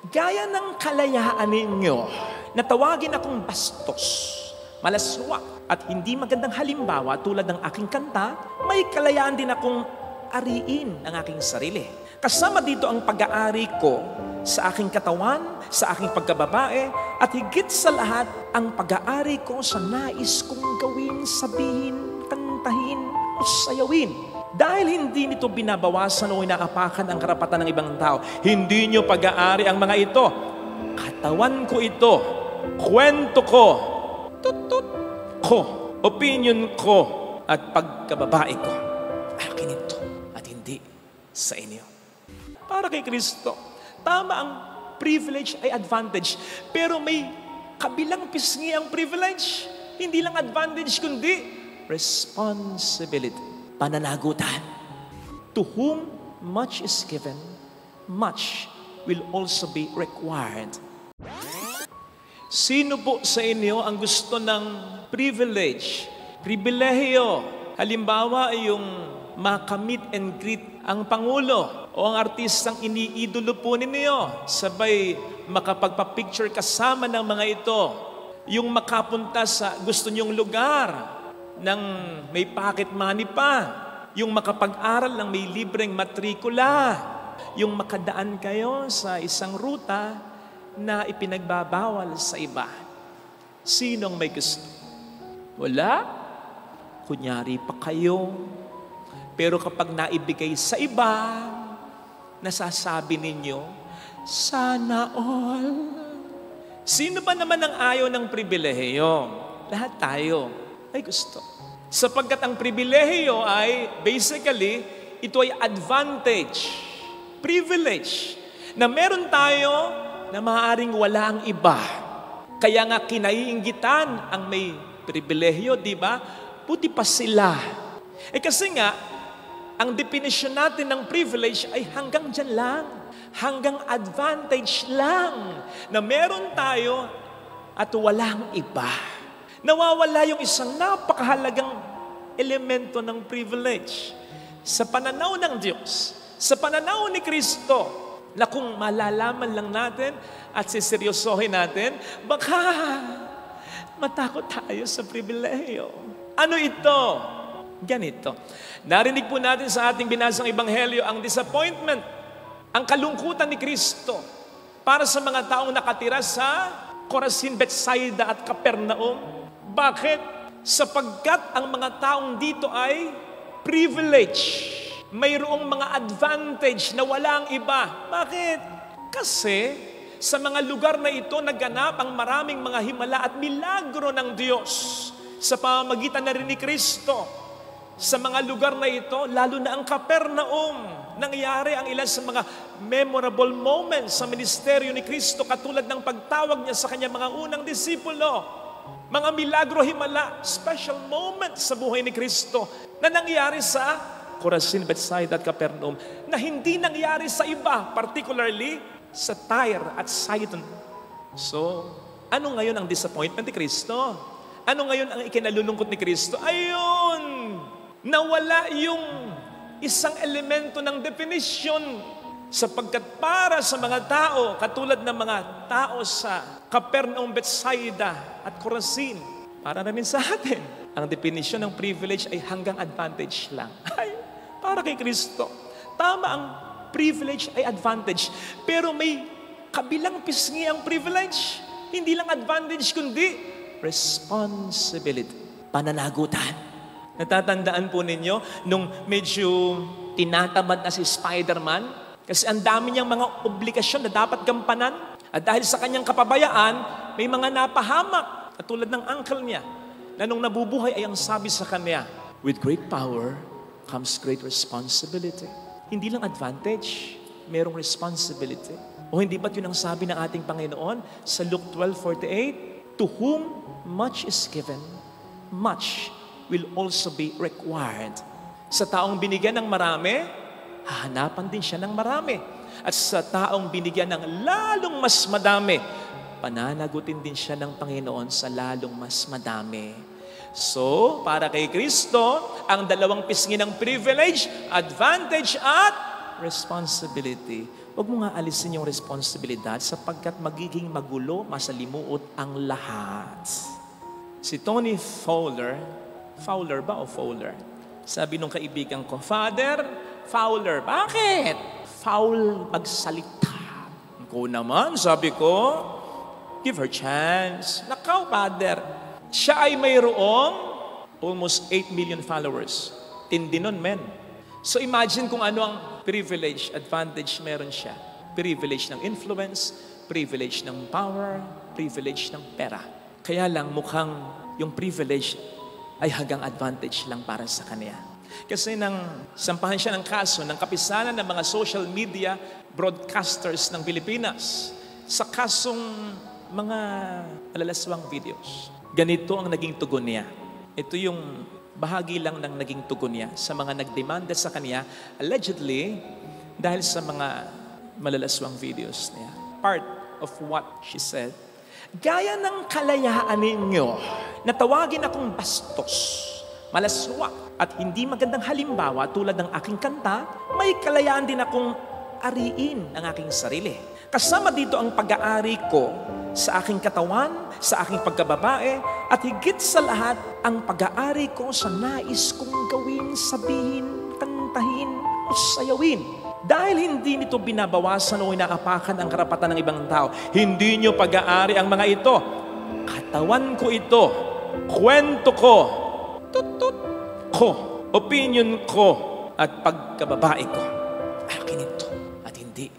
Gaya ng kalayaan ninyo, natawagin akong bastos, malaswa, at hindi magandang halimbawa tulad ng aking kanta, may kalayaan din akong ariin ang aking sarili. Kasama dito ang pag-aari ko sa aking katawan, sa aking pagkababae, at higit sa lahat, ang pag-aari ko sa nais kong gawin, sabihin, kantahin, o sayawin. Dahil hindi nito binabawasan o inaapakan ang karapatan ng ibang tao, hindi nyo pag-aari ang mga ito. Katawan ko ito, kwento ko, tutut ko, opinion ko, at pagkababae ko. Akin ito at hindi sa inyo. Para kay Kristo, tama ang privilege ay advantage, pero may kabilang pisngi ang privilege. Hindi lang advantage, kundi responsibility. Pananagutan. To whom much is given, much will also be required. Sino po sa inyo ang gusto ng privilege, pribilehiyo? Halimbawa, yung makamit and greet ang Pangulo o ang artistang iniidolo po ninyo, sabay makapagpa-picture kasama ng mga ito, yung makapunta sa gusto nyong lugar ng may pocket money pa, yung makapag-aral ng may libreng matrikula, yung makadaan kayo sa isang ruta na ipinagbabawal sa iba. Sinong may gusto? Wala? Kunyari pa kayo. Pero kapag naibigay sa iba, nasasabi ninyo, sana all. Sino ba naman ang ayaw ng pribilehiyo? Lahat tayo ay gusto. Sapagkat ang pribilehiyo ay basically, ito ay advantage, privilege, na meron tayo na maaaring wala ang iba. Kaya nga kinaiinggitan ang may pribilehiyo, di ba? Buti pa sila. Kasi nga, ang definition natin ng privilege ay hanggang dyan lang. Hanggang advantage lang na meron tayo at walang iba. Nawawala yung isang napakahalagang elemento ng privilege. Sa pananaw ng Diyos, sa pananaw ni Kristo, na kung malalaman lang natin at siseryosohin natin, baka matakot tayo sa pribilehiyo. Ano ito? Ganito. Narinig po natin sa ating binasang ebanghelyo ang disappointment, ang kalungkutan ni Kristo para sa mga taong nakatira sa Chorazin, Bethsaida at Capernaum. Bakit? Sapagkat ang mga taong dito ay privilege. Mayroong mga advantage na walang iba. Bakit? Kasi sa mga lugar na ito naganap ang maraming mga himala at milagro ng Diyos sa pamamagitan na rin ni Kristo. Sa mga lugar na ito, lalo na ang Capernaum, nangyari ang ilan sa mga memorable moments sa ministeryo ni Kristo, katulad ng pagtawag niya sa kanyang mga unang disipulo. Mga milagro, himala, special moments sa buhay ni Kristo na nangyari sa Chorazin, Bethsaida at Capernaum na hindi nangyari sa iba, particularly sa Tyre at Sidon. So, ano ngayon ang disappointment ni Kristo? Ano ngayon ang ikinalulungkot ni Kristo? Ayun! Nawala yung isang elemento ng definition, sapagkat para sa mga tao, katulad ng mga tao sa Capernaum, Bethsaida at Chorazin, para na rin sa atin, ang definition ng privilege ay hanggang advantage lang. Ay, para kay Kristo, tama ang privilege ay advantage, pero may kabilang pisngi ang privilege. Hindi lang advantage, kundi responsibility, pananagutan. Natatandaan po ninyo, nung medyo tinatamad na si Spider-Man, kasi ang dami niyang mga obligasyon na dapat gampanan, at dahil sa kanyang kapabayaan, may mga napahamak, katulad ng uncle niya, na nung nabubuhay ay ang sabi sa kanya, with great power comes great responsibility. Hindi lang advantage, merong responsibility. O hindi ba't yun ang sabi ng ating Panginoon sa Luke 12:48? To whom much is given, much will also be required. Sa taong binigyan ng marami, hahanapan din siya ng marami. At sa taong binigyan ng lalong mas madami, pananagutin din siya ng Panginoon sa lalong mas madami. So, para kay Kristo, ang dalawang pisngi ng privilege, advantage at responsibility, Huwag mo nga alisin yung responsibilidad sapagkat magiging magulo, masalimuot ang lahat. Si Tony Fowler, Fowler ba o Fowler? Sabi nung kaibigan ko, Father Fowler, bakit? Foul magsalita. Ko naman, sabi ko, give her chance. Nakaw, Father. Siya ay mayroong almost 8 million followers. Tindi nun, men. So imagine kung ano ang privilege, advantage meron siya. Privilege ng influence, privilege ng power, privilege ng pera. Kaya lang mukhang yung privilege ay hagang advantage lang para sa kanya. Kasi nang sampahan siya ng kaso ng kapisanan ng mga social media broadcasters ng Pilipinas sa kasong mga malalaswang videos. Ganito ang naging tugon niya. Ito yung bahagi lang ng naging tugon niya sa mga nagdemanda sa kanya, allegedly, dahil sa mga malalaswang videos niya. Part of what she said, gaya ng kalayaan ninyo na tawagin akong bastos, malaswa, at hindi magandang halimbawa tulad ng aking kanta, may kalayaan din akong ariin ang aking sarili. Kasama dito ang pag-aari ko sa aking katawan, sa aking pagkababae, at higit sa lahat, ang pag-aari ko sa nais kong gawin, sabihin, kantahin, o sayawin. Dahil hindi nito binabawasan o inaapakan ang karapatan ng ibang tao, hindi nyo pag-aari ang mga ito. Katawan ko ito, kwento ko, tutut ko, opinion ko, at pagkababae ko. Akin ito, at hindi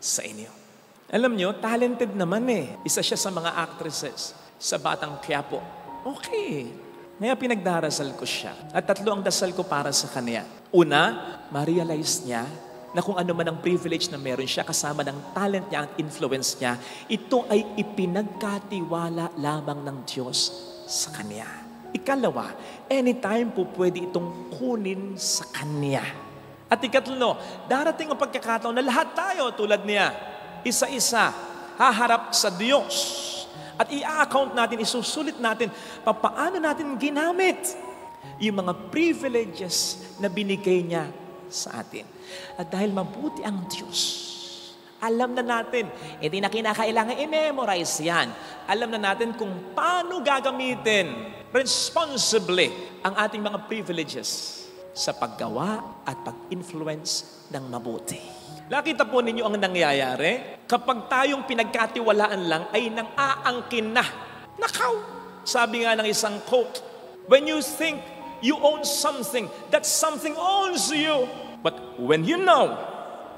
sa inyo. Alam nyo, talented naman eh. Isa siya sa mga actresses sa Batang Quiapo. Okay. Ngayon pinagdarasal ko siya. At 3 ang dasal ko para sa kanya. Una, ma-realize niya na kung ano man ang privilege na meron siya kasama ng talent niya at influence niya, ito ay ipinagkatiwala lamang ng Diyos sa kanya. Ikalawa, anytime po pwede itong kunin sa kanya. At ikatlo, darating ang pagkakataon na lahat tayo tulad niya, isa-isa, haharap sa Diyos. At i-account natin, isusulit natin, paano natin ginamit yung mga privileges na binigay niya sa atin. At dahil mabuti ang Diyos, alam na natin, hindi na kinakailangan i-memorize yan. Alam na natin kung paano gagamitin responsibly ang ating mga privileges sa paggawa at pag-influence ng mabuti. Nakita po ninyo ang nangyayari? Kapag tayong pinagkatiwalaan lang ay nang aangkin na. Nakaw! Sabi nga ng isang quote, when you think you own something, that something owns you. But when you know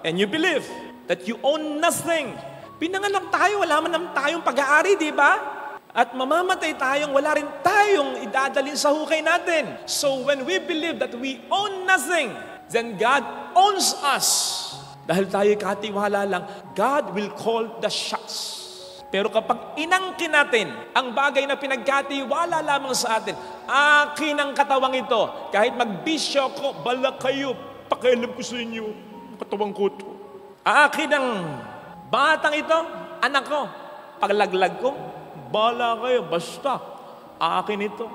and you believe that you own nothing, pinanganak tayo, wala man naman tayong pag-aari, di ba? At mamamatay tayong wala rin tayong idadalhin sa hukay natin. So when we believe that we own nothing, then God owns us. Dahil tayo katiwala lang, God will call the shots. Pero kapag inangkin natin ang bagay na pinagkatiwala lamang sa atin, akin ang katawang ito. Kahit magbisyo ko, bala kayo, pakialam ko sa inyo, katawang ko ito. Akin ang batang ito, anak ko, paglaglag ko, bala kayo, basta, akin ito.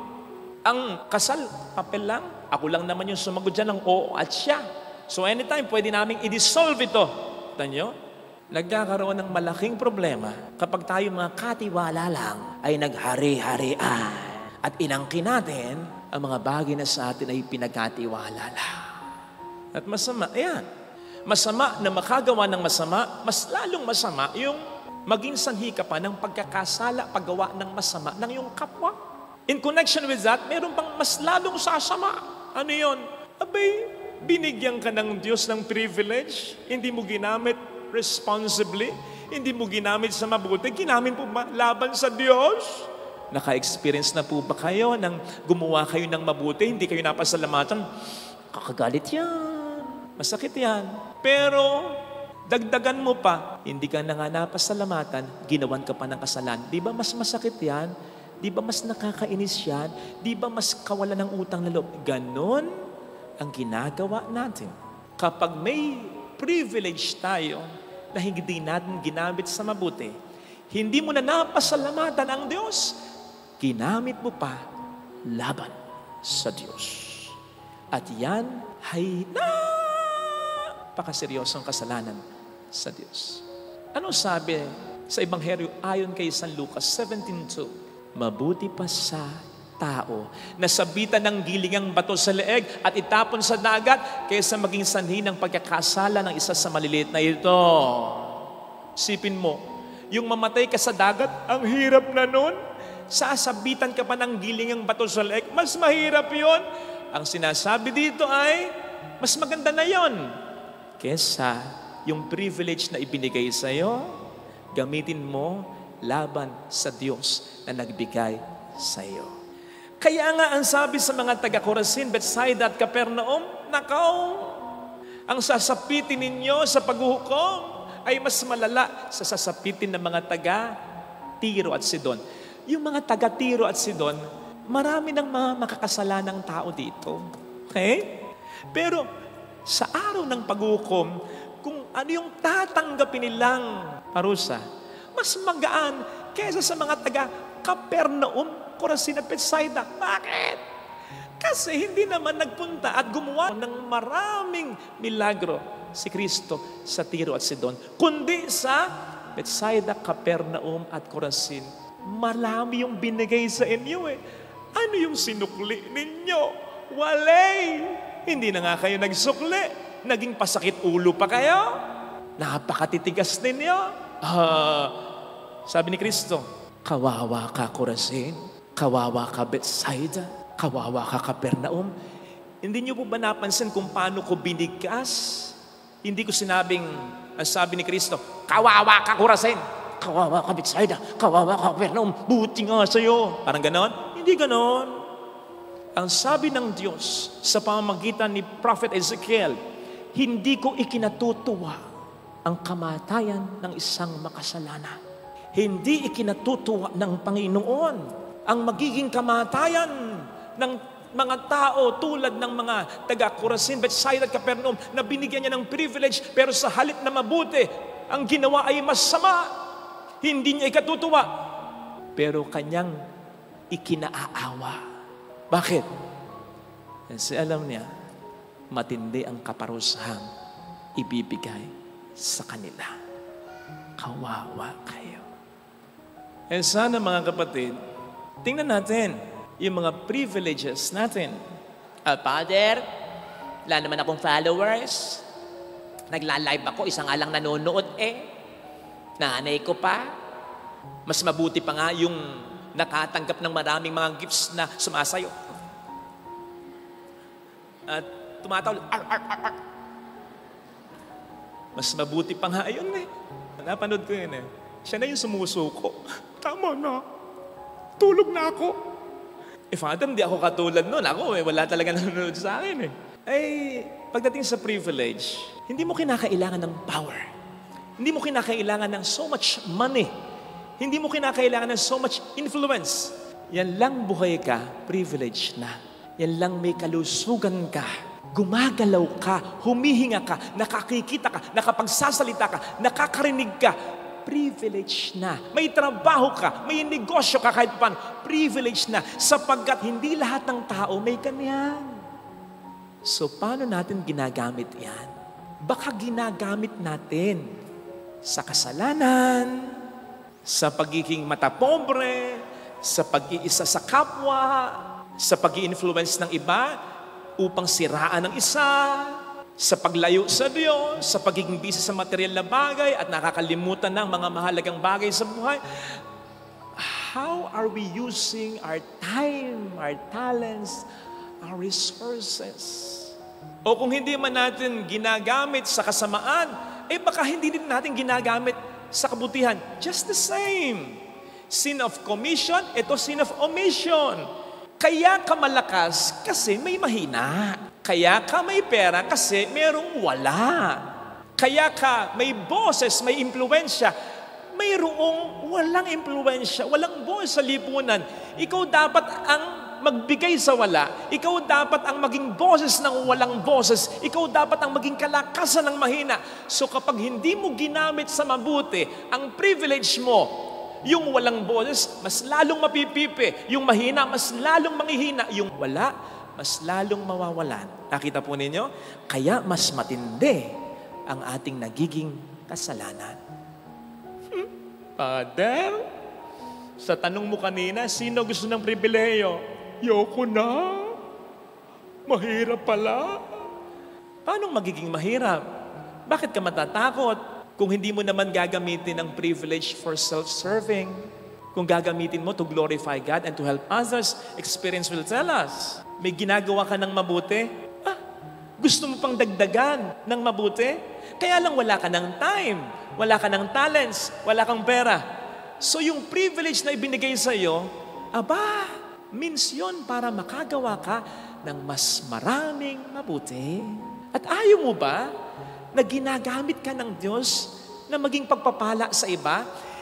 Ang kasal, papel lang, ako lang naman yung sumagot dyan ng oo at siya. So anytime, pwede namin i-dissolve ito. Tanyo, nagkakaroon ng malaking problema kapag tayo mga katiwala lang ay naghari-harian at inangkin natin ang mga bagay na sa atin ay pinagkatiwala lang. At masama, ayan. Masama na makagawa ng masama, mas lalong masama yung maging sanhi ka pa ng pagkakasala, paggawa ng masama ng iyong kapwa. In connection with that, meron pang mas lalong sasama. Ano yun? Abay, binigyan ka ng Diyos ng privilege, hindi mo ginamit responsibly, hindi mo ginamit sa mabuti, ginamit po ba laban sa Diyos? Naka-experience na po ba kayo nang gumawa kayo ng mabuti, hindi kayo napasalamatan? Kakagalit yan. Masakit yan. Pero, dagdagan mo pa, hindi ka na nga napasalamatan, ginawan ka pa ng kasalan. Di ba mas masakit yan? Di ba mas nakakainis yan? Di ba mas kawalan ng utang na loob? Ganon ang ginagawa natin. Kapag may privilege tayo na hindi natin ginamit sa mabuti, hindi mo na napasalamatan ang Diyos, ginamit mo pa laban sa Diyos. At yan ay napakaseryosong kasalanan sa Diyos. Ano sabi sa Ebanghelyo ayon kay San Lucas 17:2? Mabuti pa sa tao na sabitan ng gilingang bato sa leeg at itapon sa dagat kaysa maging sanhi ng pagkakasala ng isa sa maliliit na ito. Sipin mo, yung mamatay ka sa dagat, ang hirap na nun. Sasabitan ka pa ng gilingang bato sa leeg, mas mahirap yon. Ang sinasabi dito ay, mas maganda na yon kesa yung privilege na ibinigay sa'yo, gamitin mo laban sa Diyos na nagbigay sa'yo. Kaya nga ang sabi sa mga taga-Corazin, Bethsaida at Capernaum, nakaw, ang sasapitin ninyo sa paghuhukom ay mas malala sa sasapitin ng mga taga-Tiro at Sidon. Yung mga taga-Tiro at Sidon, marami ng mga makakasalanang tao dito. Okay? Pero sa araw ng paghukom, kung ano yung tatanggapin nilang parusa, mas magaan kaysa sa mga taga-Capernaum, Corazin at Bethsaida. Bakit? Kasi hindi naman nagpunta at gumawa ng maraming milagro si Kristo sa Tiro at Sidon, kundi sa Bethsaida, Capernaum at Corazin. Marami yung binigay sa inyo eh. Ano yung sinukli ninyo? Walay! Hindi na nga kayo nagsukli. Naging pasakit ulo pa kayo. Napakatitigas ninyo. Sabi ni Kristo, kawawa ka Corazin, kawawa ka Bethsaida, kawawa ka Capernaum. Hindi niyo po ba napansin kung paano ko binigkas? Hindi ko sinabing, ang sabi ni Kristo, kawawa ka Corazin, kawawa ka Bethsaida, kawawa ka Capernaum, buti nga sa'yo. Parang ganon? Hindi ganon. Ang sabi ng Diyos sa pamamagitan ni Prophet Ezekiel, hindi ko ikinatutuwa ang kamatayan ng isang makasalanan. Hindi ikinatutuwa ng Panginoon ang magiging kamatayan ng mga tao tulad ng mga taga-Corazin, Bethsaida at Capernaum na binigyan niya ng privilege pero sa halip na mabuti, ang ginawa ay masama. Hindi niya ikatutuwa pero kanyang ikinaawa. Bakit? Kasi alam niya, matindi ang kaparusahang ibibigay sa kanila. Kawawa kayo. Sana mga kapatid, tingnan natin yung mga privileges natin. Father, wala naman akong followers. Nagla-live ako, isang alang nanonood Nanay ko pa. Mas mabuti pa nga yung nakatanggap ng maraming mga gifts na sumasayo. At tumatawag, Mas mabuti pa nga yun Napanood ko yun Siya na yung sumusuko. Tama na. Tulog na ako. Father, hindi ako katulad nun. Ako wala talaga nanonood sa akin pagdating sa privilege, hindi mo kinakailangan ng power. Hindi mo kinakailangan ng so much money. Hindi mo kinakailangan ng so much influence. Yan lang buhay ka, privilege na. Yan lang may kalusugan ka. Gumagalaw ka, humihinga ka, nakakikita ka, nakapagsasalita ka, nakakarinig ka. Privilege na. May trabaho ka, may negosyo ka kahit paano. Privilege na. Sapagkat hindi lahat ng tao may ganyan. So, paano natin ginagamit yan? Baka ginagamit natin sa kasalanan, sa pagiging matapobre, sa pag-iisa sa kapwa, sa pag-i-influence ng iba, upang siraan ng isa, sa paglayo sa Diyos, sa pagiging busy sa material na bagay at nakakalimutan ng mga mahalagang bagay sa buhay. How are we using our time, our talents, our resources? O kung hindi man natin ginagamit sa kasamaan, baka hindi din natin ginagamit sa kabutihan. Just the same. Sin of commission, ito sin of omission. Kaya ka malakas kasi may mahina. Kaya ka may pera kasi merong wala. Kaya ka may boses, may impluensya. Mayroong walang impluensya, walang boses sa lipunan. Ikaw dapat ang magbigay sa wala. Ikaw dapat ang maging boses ng walang boses. Ikaw dapat ang maging kalakasan ng mahina. So kapag hindi mo ginamit sa mabuti, ang privilege mo, yung walang boses, mas lalong mapipipi. Yung mahina, mas lalong manghihina. Yung wala, mas lalong mawawalan. Nakita po ninyo? Kaya mas matindi ang ating nagiging kasalanan. Father, sa tanong mo kanina, sino gusto ng pribileyo? Yoko na. Mahirap pala. Paano magiging mahirap? Bakit ka matatakot kung hindi mo naman gagamitin ang privilege for self-serving? Kung gagamitin mo to glorify God and to help others, experience will tell us. May ginagawa ka ng mabuti? Gusto mo pang dagdagan ng mabuti? Kaya lang wala ka ng time, wala ka ng talents, wala kang pera. So yung privilege na ibinigay sa iyo, means yun para makagawa ka ng mas maraming mabuti. At ayaw mo ba na ginagamit ka ng Diyos na maging pagpapala sa iba?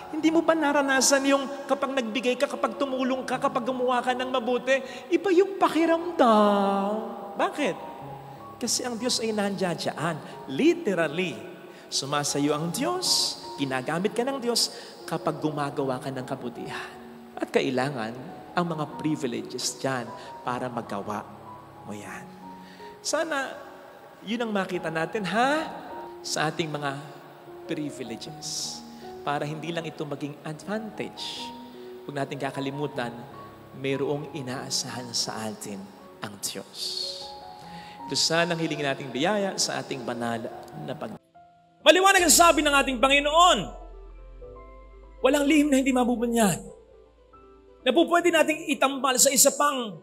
Hindi mo ba naranasan yung kapag nagbigay ka, kapag tumulong ka, kapag gumawa ka ng mabuti, iba yung pakiramdam? Bakit? Kasi ang Diyos ay nandiyan. Literally, sumasayo ang Diyos, ginagamit ka ng Diyos kapag gumagawa ka ng kabutihan. At kailangan ang mga privileges dyan para magawa mo yan. Sana yun ang makita natin, sa ating mga privileges. Para hindi lang ito maging advantage. Huwag natin kakalimutan, mayroong inaasahan sa atin ang Diyos. Ito sana ang hilingin nating biyaya sa ating banal na Maliwanag ang sabi ng ating Panginoon. Walang lihim na hindi mabubunyag. Na po pwede nating itambal sa isa pang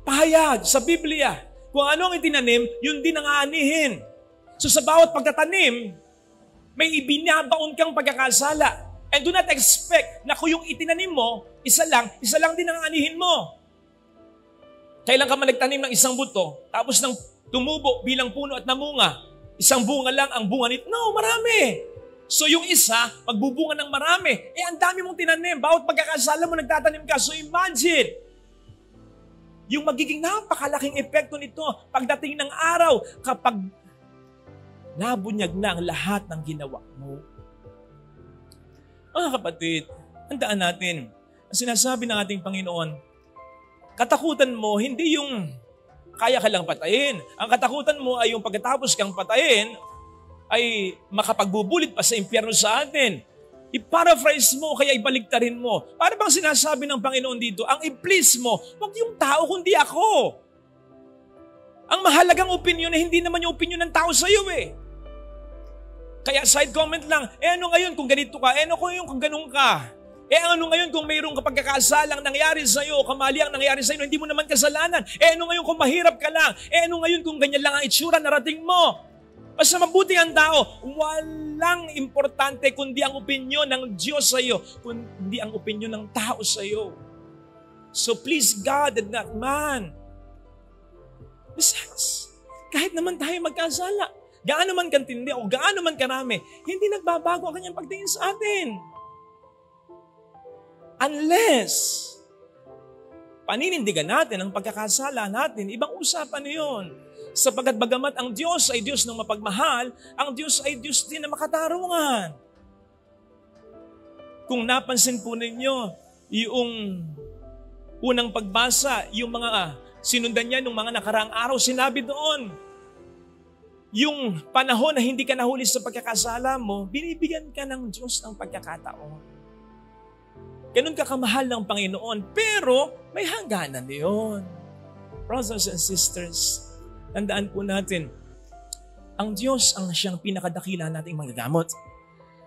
pahayag sa Biblia. Kung ano ang itinanim, yun din ang aanihin. So sa bawat pagtatanim, may ibinabaon kang pagkakasala. And do not expect na kung yung itinanim mo, isa lang din ang anihin mo. Kailan ka man nagtanim ng isang buto, tapos nang tumubo bilang puno at namunga, isang bunga lang ang bunga nito. No, marami. So yung isa, magbubunga ng marami. Ang dami mong tinanim. Bawat pagkakasala mo, nagtatanim ka. So imagine, yung magiging napakalaking epekto nito pagdating ng araw kapag nabunyag na ang lahat ng ginawa mo. Mga kapatid, handaan natin. Ang sinasabi ng ating Panginoon, katakutan mo, hindi yung kaya ka lang patayin. Ang katakutan mo ay yung pagkatapos kang patayin, ay makapagbubulit pa sa impyerno sa atin. I-paraphrase mo, kaya ibaligtarin mo. Para bang sinasabi ng Panginoon dito, ang i-please mo, wag yung tao kundi ako. Ang mahalagang opinion na hindi naman yung opinion ng tao sa iyo Kaya side comment lang, ano ngayon kung ganito ka? Ano ngayon kung ganun ka? Ano ngayon kung mayroong kapagkakasalang nangyari sa iyo, kamali ang nangyari sa iyo, hindi mo naman kasalanan? Ano ngayon kung mahirap ka lang? Ano ngayon kung ganyan lang ang itsura narating mo? Basta mabuti ang tao, walang importante kundi ang opinyon ng Diyos sa iyo, kundi ang opinyon ng tao sa iyo. So please God and not man. Besides, kahit naman tayo magkasala, gaano man kantindi o gaano man karami, hindi nagbabago ang kanyang pagtingin sa atin. Unless, paninindigan natin ang pagkakasala natin, ibang usapan yun. Sapagkat bagamat ang Diyos ay Diyos ng mapagmahal, ang Diyos ay Diyos din na makatarungan. Kung napansin po ninyo, yung unang pagbasa, yung mga sinundan niya nung mga nakaraang araw, sinabi doon, yung panahon na hindi ka nahuli sa pagkakasala mo, binibigyan ka ng Diyos ng pagkakataon. Ganun ka kamahal ng Panginoon, pero may hangganan yun. Brothers and sisters, tandaan po natin, ang Diyos ang siyang pinakadakila nating magagamot.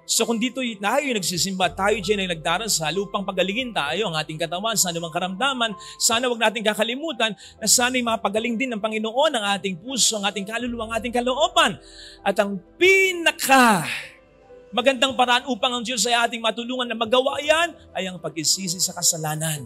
So kung dito tayo nagsisimba, tayo dyan ay nagdarasal upang pagalingin tayo ang ating katawan sa anumang karamdaman, sana wag natin kakalimutan na sana'y mapagaling din ng Panginoon ang ating puso, ang ating kaluluwa, ang ating kalooban. At ang magandang paraan upang ang Diyos ay ating matulungan na magawa yan ay ang pag-isisi sa kasalanan.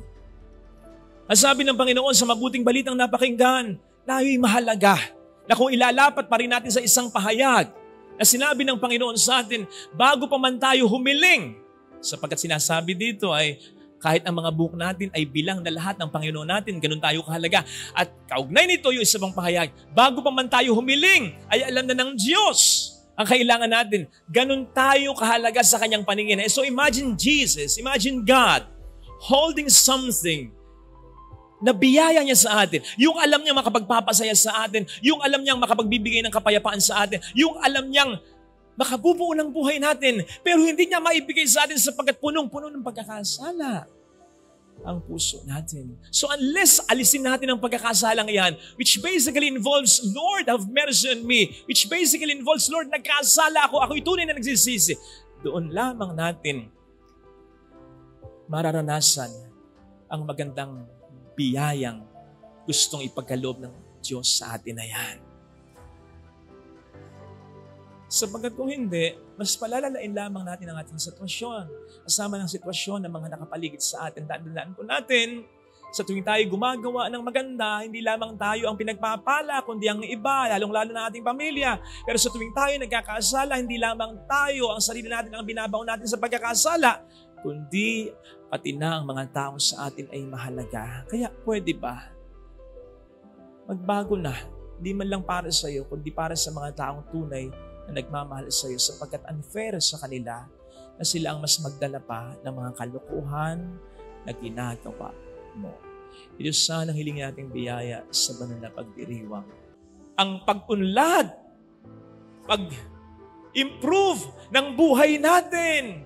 Ang sabi ng Panginoon sa mabuting balitang napakinggan, tayo'y mahalaga na kung ilalapat pa rin natin sa isang pahayag na sinabi ng Panginoon sa atin, bago pa man tayo humiling, sapagkat sinasabi dito ay kahit ang mga buhok natin ay bilang na lahat ng Panginoon natin, ganun tayo kahalaga. At kaugnay nito yung isa pang pahayag, bago pa man tayo humiling, ay alam na ng Diyos ang kailangan natin. Ganun tayo kahalaga sa kanyang paningin. So imagine Jesus, imagine God holding something na biyaya niya sa atin. Yung alam niyang makapagpapasaya sa atin, yung alam niyang makapagbibigay ng kapayapaan sa atin, yung alam niyang makabubuo ng buhay natin, pero hindi niya maibigay sa atin sapagkat punong-puno ng pagkakasala ang puso natin. So unless alisin natin ang pagkakasalang yan, which basically involves, Lord, have mercy on me, which basically involves, Lord, nagkasala ako'y tunay na nagsisisi, doon lamang natin mararanasan ang magandang biyayang gustong ipagkaloob ng Diyos sa atin na yan. Sapagkat kung hindi, mas palalalain lamang natin ang ating sitwasyon. Kasama ng sitwasyon ng mga nakapaligid sa atin. Tandaan po natin, sa tuwing tayo gumagawa ng maganda, hindi lamang tayo ang pinagpapala, kundi ang iba, lalong-lalo na ating pamilya. Pero sa tuwing tayo nagkakasala, hindi lamang tayo, ang sarili natin ang binabaw natin sa pagkakasala, kundi pati na ang mga tao sa atin ay mahalaga. Kaya pwede ba? Magbago na. Hindi man lang para sa iyo, kundi para sa mga taong tunay na nagmamahal sa iyo sapagkat unfair sa kanila na sila ang mas magdala pa ng mga kalukuhan na ginagawa mo. Ito sana ang hiling nating biyaya sa banal na pagdiriwang. Ang pag-unlad, pag-improve ng buhay natin,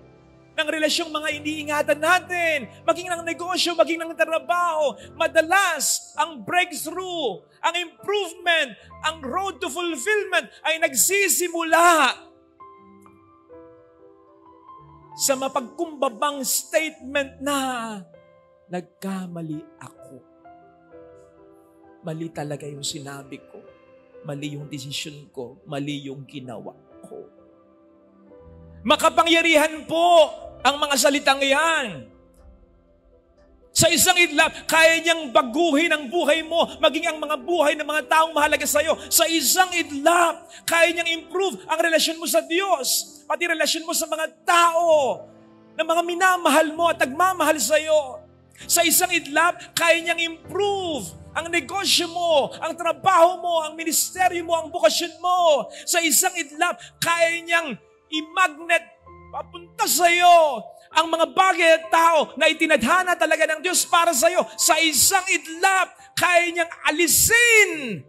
ng relasyong mga iniingatan natin, maging ng negosyo, maging ng trabaho, madalas ang breakthrough, ang improvement, ang road to fulfillment ay nagsisimula sa mapagkumbabang statement na nagkamali ako. Mali talaga yung sinabi ko. Mali yung desisyon ko. Mali yung ginawa ko. Makapangyarihan po ang mga salitang yan. Sa isang idlap, kaya niyang baguhin ang buhay mo, maging ang mga buhay ng mga taong mahalaga sa iyo. Sa isang idlap, kaya niyang improve ang relasyon mo sa Diyos, pati relasyon mo sa mga tao na mga minamahal mo at nagmamahal sa iyo. Sa isang idlap, kaya niyang improve ang negosyo mo, ang trabaho mo, ang ministeryo mo, ang bukasyon mo. Sa isang idlap, kaya niyang i-magnet papunta sa iyo ang mga bagay at tao na itinadhana talaga ng Diyos para sa iyo. Sa isang idlap, kaya niyang alisin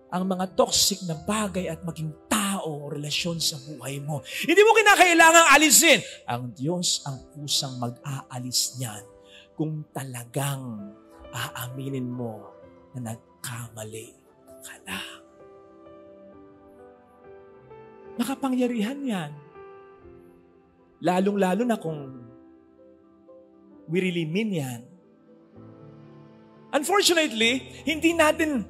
ang mga toxic na bagay at maging tao o relasyon sa buhay mo. Hindi mo kinakailangang alisin. Ang Diyos ang kusang mag-aalis niyan kung talagang aaminin mo na nagkamali ka na. Makapangyarihan yan. Lalong-lalo na kung we really mean yan. Unfortunately, hindi natin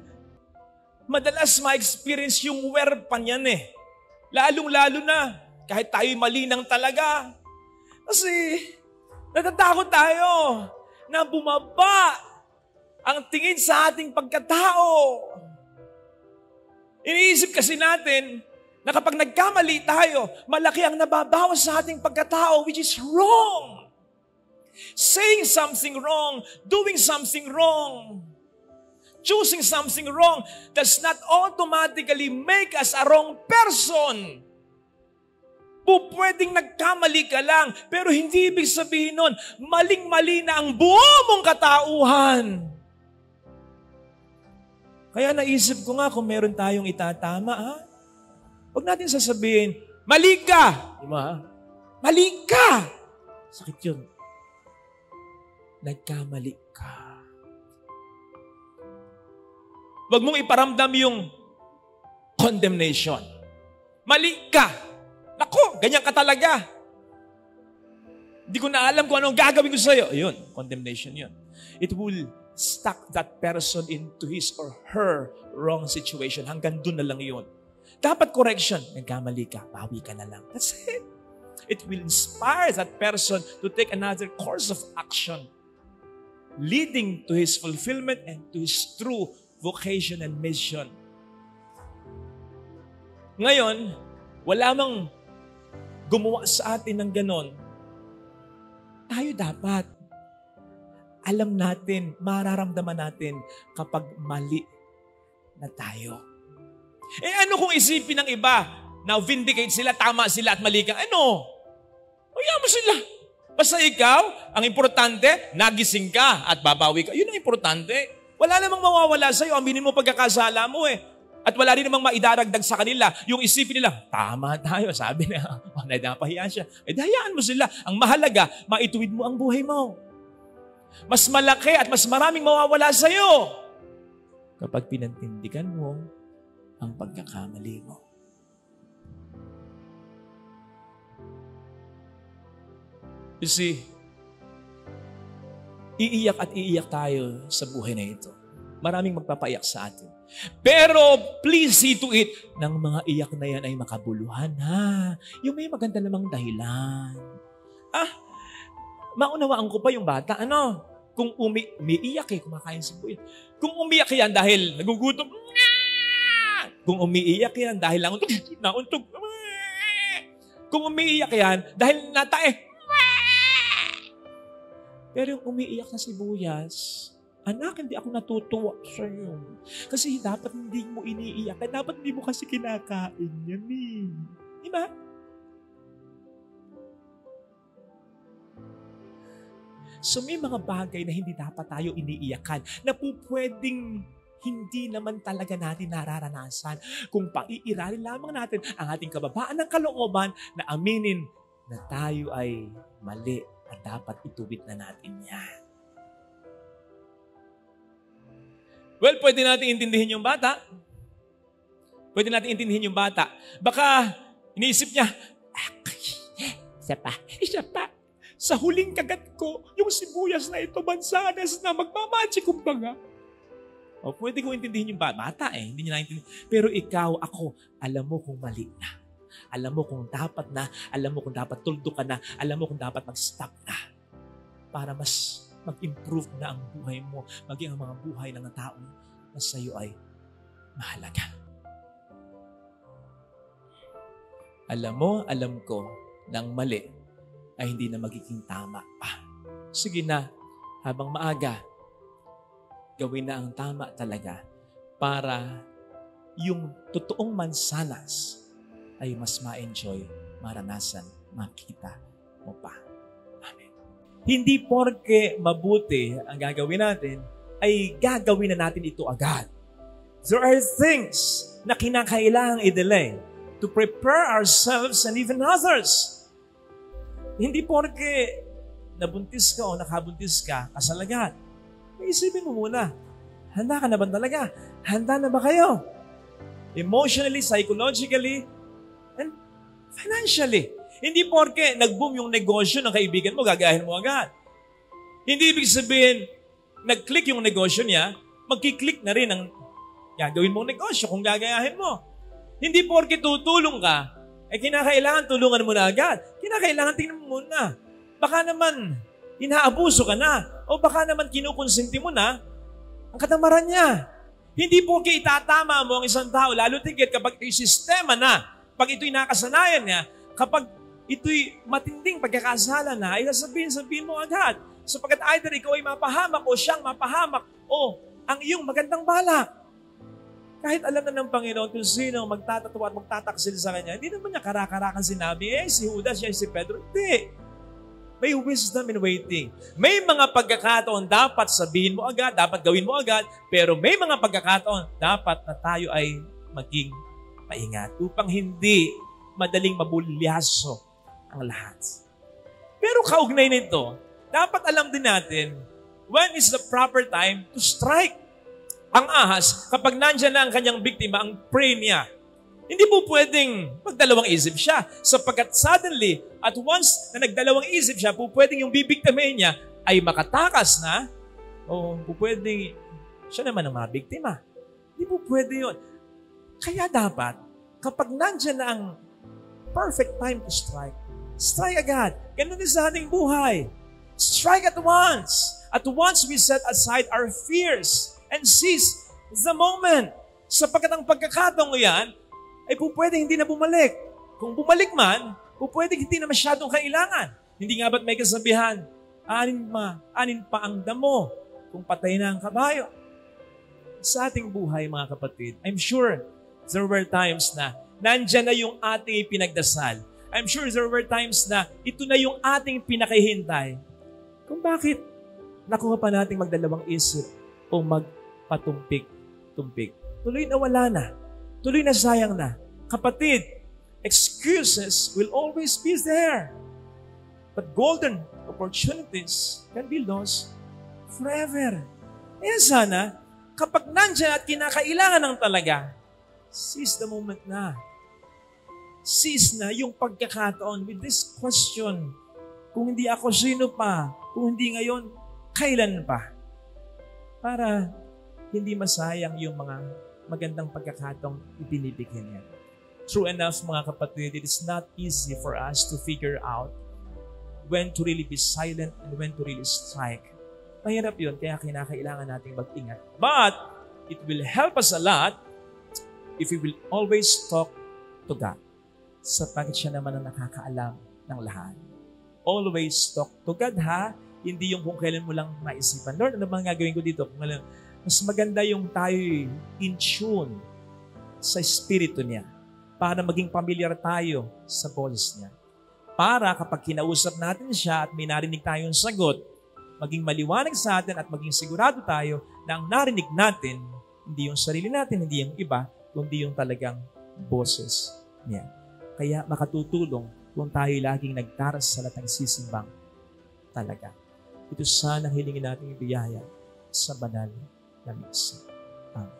madalas ma-experience yung werpan yan eh. Lalong-lalo na kahit tayo'y malinang talaga. Kasi natatakot tayo na bumaba ang tingin sa ating pagkatao. Iniisip kasi natin na kapag nagkamali tayo, malaki ang nababawas sa ating pagkatao, which is wrong. Saying something wrong, doing something wrong, choosing something wrong does not automatically make us a wrong person. Pwedeng nagkamali ka lang, pero hindi ibig sabihin nun, maling-mali na ang buo mong katauhan. Kaya naisip ko nga kung meron tayong itatama, huwag natin sasabihin, mali ka! Diba? Mali ka! Sakit yun. Nagkamali ka. Huwag mong iparamdam yung condemnation. Mali ka! Naku, ganyan ka talaga. Hindi ko na alam kung anong gagawin ko sa'yo. Ayun, condemnation yun. It will stuck that person into his or her wrong situation. Hanggang doon na lang yun. Dapat correction. Nagkamali ka, bawi ka na lang. That's it. It will inspire that person to take another course of action, leading to his fulfillment and to his true vocation and mission. Ngayon, wala mang gumawa sa atin ng ganon. Tayo dapat alam natin, mararamdaman natin kapag mali na tayo. Ano kung isipin ng iba na vindicate sila, tama sila at mali ka? Ano? Hayaan mo sila. Basta ikaw, ang importante, nagising ka at babawi ka. Yun ang importante. Wala namang mawawala sa'yo. Aminin mo pagkakasala mo eh. At wala rin namang maidaragdag sa kanila. Yung isipin nila, tama tayo. Sabi na, napahiya siya. Hayaan mo sila. Ang mahalaga, maituwid mo ang buhay mo. Mas malaki at mas maraming mawawala sa'yo kapag pinantindigan mo ang pagkakamali mo. You see, iiyak at iiyak tayo sa buhay na ito. Maraming magpapaiyak sa atin. Pero please see to it, ng mga iyak na yan ay makabuluhan ha. Yung may maganda namang dahilan. Maunawaan ko pa yung bata, kung umiiyak kumakain si Buya. Kung umiiyak yan dahil nagugutom, kung umiiyak yan dahil nauntog, kung umiiyak yan dahil natae, pero yung umiiyak na sibuyas, anak, hindi ako natutuwa sa iyo. Kasi dapat hindi mo iniiyak. Dapat hindi mo kasi kinakain yan eh. Diba? So may mga bagay na hindi dapat tayo iniiyakan na pwedeng hindi naman talaga natin nararanasan kung paiiralin lamang natin ang ating kababaan ng kalooban na aminin na tayo ay mali at dapat ituwid na natin yan. Well, pwede natin intindihin yung bata. Pwede natin intindihin yung bata. Baka iniisip niya, isa pa. Sa huling kagat ko, yung sibuyas na ito, bansanas na magmamagic kumbaga. O pwede ko intindihin yung bata hindi niya naintindihin. Pero ikaw, ako, alam mo kung mali na. Alam mo kung dapat na, alam mo kung dapat tuldo ka na, alam mo kung dapat mag-stop na. Para mas mag-improve na ang buhay mo, maging ang mga buhay ng tao na sa iyo ay mahalaga. Alam mo, alam ko, na ang mali ay hindi na magiging tama pa. Sige na, habang maaga, gawin na ang tama talaga para yung totoong mansanas ay mas ma-enjoy, maranasan, makita mo pa. Amen. Hindi porke mabuti ang gagawin natin, ay gagawin na natin ito agad. There are things na kinakailangang i-delay to prepare ourselves and even others. Hindi porke nabuntis ka o nakabuntis ka, kasalagad. Isipin mo muna, handa ka na ba talaga? Handa na ba kayo? Emotionally, psychologically, and financially. Hindi porke nag-boom yung negosyo ng kaibigan mo, gagayahin mo agad. Hindi ibig sabihin, nag-click yung negosyo niya, magkiklik na rin ang gagawin mong negosyo kung gagayahin mo. Hindi porke tutulong ka, kinakailangan tulungan mo na agad. Kinakailangan tingnan mo muna. Baka naman, inaabuso ka na, o baka naman kinukonsinti mo na ang katamaran niya. Hindi porke itatama mo ang isang tao, lalo tigit kapag ito'y sistema na, pag ito'y nakasanayan niya, kapag ito'y matinding pagkakasala na, ay sabihin mo agad. Sapagkat either ikaw ay mapahamak o siyang mapahamak o ang iyong magandang balak. Kahit alam na ng Panginoon kung sino magtatatawa at magtataksil sa kanya, hindi naman niya karakarakan sinabi, si Judas, si Pedro. Hindi. May wisdom in waiting. May mga pagkakataon dapat sabihin mo agad, dapat gawin mo agad, pero may mga pagkakataon dapat na tayo ay maging maingat upang hindi madaling mabulyaso ang lahat. Pero kaugnay nito, dapat alam din natin when is the proper time to strike. Ang ahas, kapag nandyan na ang kanyang biktima, ang prey niya, hindi po pwedeng magdalawang isip siya. Sapagkat suddenly, at once na nagdalawang isip siya, po pwedeng yung bibiktimahin niya ay makatakas na, o po pwedeng siya naman ang mabiktima. Hindi po pwede yun. Kaya dapat, kapag nandyan na ang perfect time to strike, strike agad. Ganun din sa ating buhay. Strike at once. At once we set aside our fears and seize the moment. Sapagkat ang pagkakataong yan, ay po pwedeng hindi na bumalik. Kung bumalik man, po pwedeng hindi na masyadong kailangan. Hindi nga ba't may kasabihan, anin pa ang damo kung patay na ang kabayo. Sa ating buhay, mga kapatid, I'm sure there were times na nandyan na yung ating pinagdasal. I'm sure there were times na ito na yung ating pinakahintay. Kung bakit nakuha pa nating magdalawang isip o magpatumpik-tumpik. Tuloy na wala na. tuloy na sayang na. Kapatid, excuses will always be there. But golden opportunities can be lost forever. Kaya sana, kapag nandyan at kinakailangan ng talaga, seize the moment na. Seize na yung pagkakataon with this question. Kung hindi ako, sino pa? Kung hindi ngayon, kailan pa? Para hindi masayang yung mga magandang pagkakataong ibinibigyan niya. True enough, mga kapatid, it is not easy for us to figure out when to really be silent and when to really strike. Mahirap yun, kaya kinakailangan nating mag-ingat. But, it will help us a lot if we will always talk to God. Sapagkat siya naman ang nakakaalam ng lahat. Always talk to God, ha? Hindi yung kung kailan mo lang maisipan. Lord, ano bang gagawin ko dito? Mas maganda yung tayo in tune sa Espiritu niya para maging familiar tayo sa boses niya. Para kapag kinausap natin siya at may narinig tayong sagot, maging maliwanag sa atin at maging sigurado tayo na ang narinig natin, hindi yung sarili natin, hindi yung iba, kundi yung talagang boses niya. Kaya makatutulong kung tayo laging nagdarasal at nagsisimbang talaga. Ito sana hilingin natin yung biyaya sa banal na misa. Amen.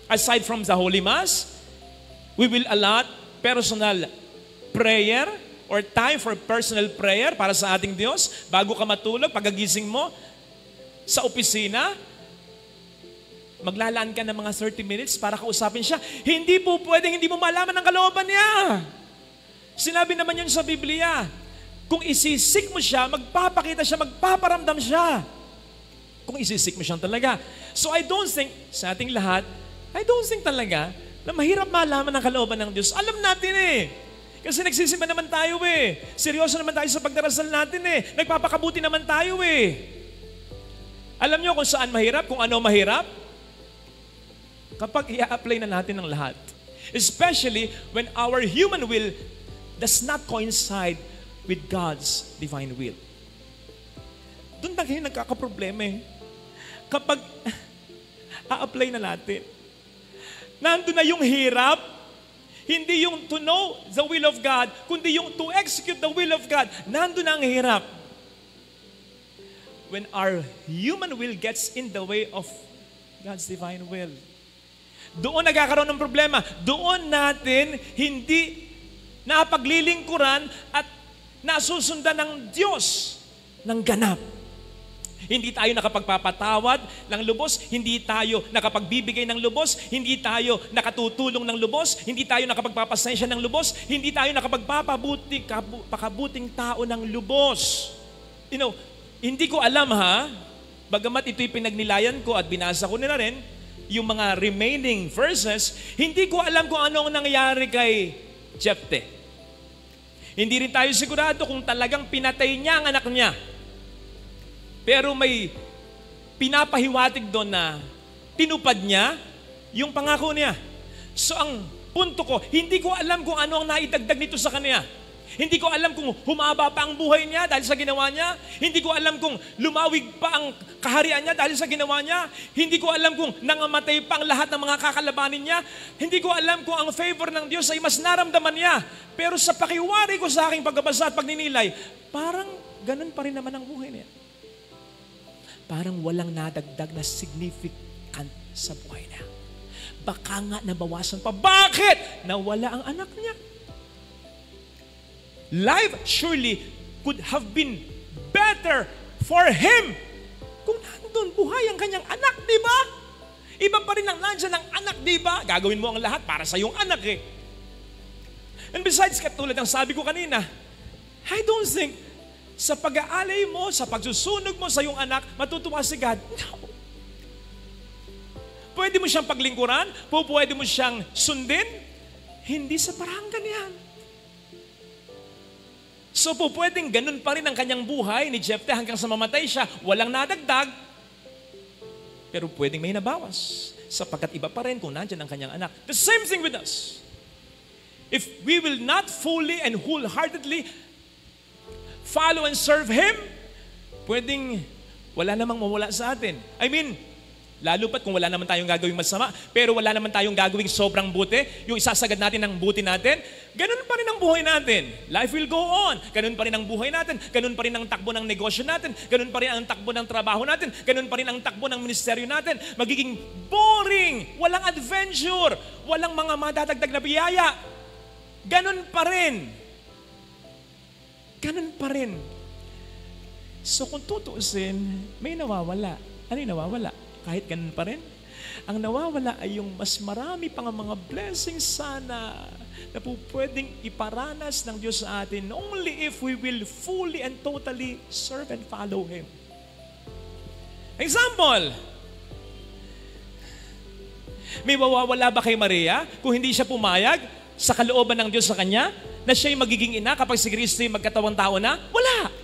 Aside from the Holy Mass, we will allot personal prayer or time for personal prayer para sa ating Diyos. Bago ka matulog, pagagising mo sa opisina, maglalaan ka ng mga 30 minutes para kausapin siya. Hindi po pwedeng hindi mo malaman ang kalooban niya. Sinabi naman yun sa Biblia. Kung isisik mo siya, magpapakita siya, magpaparamdam siya. Kung isisik mo siya talaga. So I don't think, sa ating lahat, I don't think talaga na mahirap malaman ang kalooban ng Diyos. Alam natin eh. Kasi nagsisimba naman tayo eh. Seryoso naman tayo sa pagdarasal natin eh. Nagpapakabuti naman tayo eh. Alam niyo kung saan mahirap, kung ano mahirap? Kapag i-apply na natin ang lahat. Especially when our human will does not coincide with God's divine will. Doon na kayo nagkakaproblema eh. Kapag a-apply na natin, nandun na yung hirap, hindi yung to know the will of God, kundi yung to execute the will of God. Nandun na ang hirap. When our human will gets in the way of God's divine will, doon nagkakaroon ng problema. Doon natin hindi napaglilingkuran at nasusundan ng Diyos ng ganap. Hindi tayo nakapagpapatawad ng lubos, hindi tayo nakapagbibigay ng lubos, hindi tayo nakatutulong ng lubos, hindi tayo nakapagpapasensya ng lubos, hindi tayo nakapagpapakabuting tao ng lubos. You know, hindi ko alam ha, bagamat ito'y pinagnilayan ko at binasa ko nila rin, yung mga remaining verses, hindi ko alam kung ano ang nangyari kay Jepte. Hindi rin tayo sigurado kung talagang pinatay niya ang anak niya. Pero may pinapahiwatig doon na tinupad niya yung pangako niya. So ang punto ko, hindi ko alam kung ano ang naidagdag nito sa kanya. Hindi ko alam kung humaba pa ang buhay niya dahil sa ginawa niya. Hindi ko alam kung lumawig pa ang kaharian niya dahil sa ginawa niya. Hindi ko alam kung nangamatay pa ang lahat ng mga kakalabanin niya. Hindi ko alam kung ang favor ng Diyos ay mas naramdaman niya. Pero sa pakiwari ko sa aking pagbabasa at pagninilay, parang ganun pa rin naman ang buhay niya. Parang walang nadagdag na significant sa buhay niya. Baka nga nabawasan pa. Bakit? Nawala ang anak niya. Life surely could have been better for him kung nandun buhay ang kanyang anak, di ba? Iba pa rin ang nandyan ng anak, di ba? Gagawin mo ang lahat para sa iyong anak eh. And besides, katulad ng sabi ko kanina, I don't think sa pag-aalay mo, sa pagsusunog mo sa iyong anak, matutuwa si God. No. Pwede mo siyang paglingkuran, pwede mo siyang sundin, hindi sa parang ganyan. So pwedeng ganun pa rin ang kanyang buhay ni Jepte hanggang sa mamatay siya, walang nadagdag, pero pwedeng may nabawas, sapagkat iba pa rin kung nandyan ang kanyang anak. The same thing with us. If we will not fully and wholeheartedly follow and serve Him, pwedeng wala namang mawala sa atin. I mean, Lalo pat kung wala naman tayong gagawing masama, pero wala naman tayong gagawing sobrang buti, yung isasagad natin ng buti natin, ganun pa rin ang buhay natin. Life will go on. Ganun pa rin ang buhay natin. Ganun pa rin ang takbo ng negosyo natin. Ganun pa rin ang takbo ng trabaho natin. Ganun pa rin ang takbo ng ministeryo natin. Magiging boring. Walang adventure. Walang mga madadagdag na biyaya. Ganun pa rin. Ganun pa rin. So kung tutuusin, may nawawala. Ano yung nawawala? Kahit ganun pa rin, ang nawawala ay yung mas marami pang mga blessings sana na po pwedeng iparanas ng Diyos sa atin only if we will fully and totally serve and follow Him. Example, may mawawala ba kay Maria kung hindi siya pumayag sa kalooban ng Diyos sa kanya na siya'y magiging ina kapag si Kristo'y magkatawang tao na? Wala!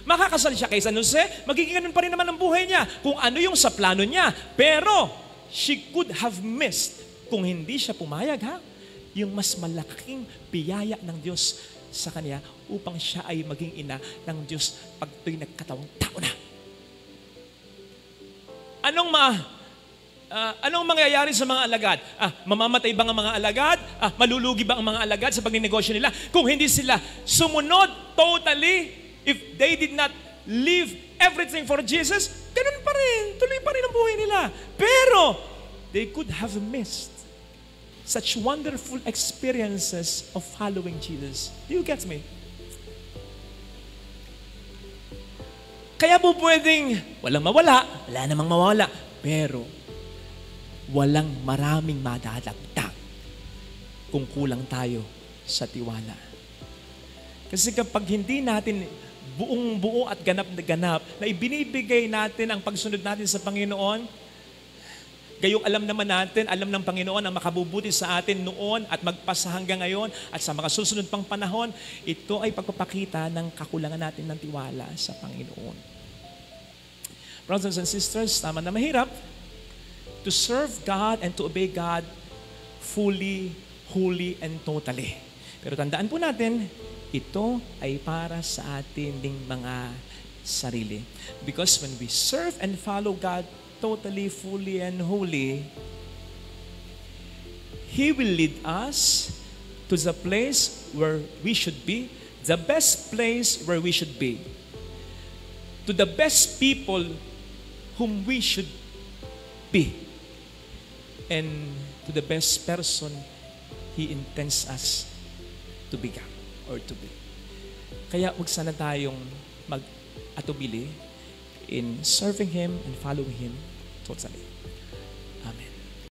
Makakasal siya kay San Jose, magiging ganun pa rin naman ang buhay niya kung ano yung sa plano niya. Pero, she could have missed kung hindi siya pumayag, yung mas malaking biyaya ng Diyos sa kanya upang siya ay maging ina ng Diyos pag ito'y nagkatawang tao na. Anong mangyayari sa mga alagad? Mamamatay ba ang mga alagad? Malulugi ba ang mga alagad sa pagninegosyo nila? Kung hindi sila sumunod totally, if they did not leave everything for Jesus, ganun pa rin. Tuloy pa rin ang buhay nila. Pero, they could have missed such wonderful experiences of following Jesus. Do you get me? Kaya po pwedeng walang mawala, wala namang mawala, pero walang maraming madadagdag kung kulang tayo sa tiwala. Kasi kapag hindi natin buong buo at ganap na ganap na ibinibigay natin ang pagsunod natin sa Panginoon, gayong alam naman natin, alam ng Panginoon ang makabubuti sa atin noon at magpasa hanggang ngayon at sa mga susunod pang panahon, ito ay pagpapakita ng kakulangan natin ng tiwala sa Panginoon. Brothers and sisters, tama na mahirap to serve God and to obey God fully, wholly, and totally. Pero tandaan po natin, ito ay para sa atin ding mga sarili. Because when we serve and follow God totally, fully, and wholly, He will lead us to the place where we should be, the best place where we should be, to the best people whom we should be, and to the best person He intends us to become or to be. Kaya huwag sana tayong mag-atubili in serving Him and following Him totally.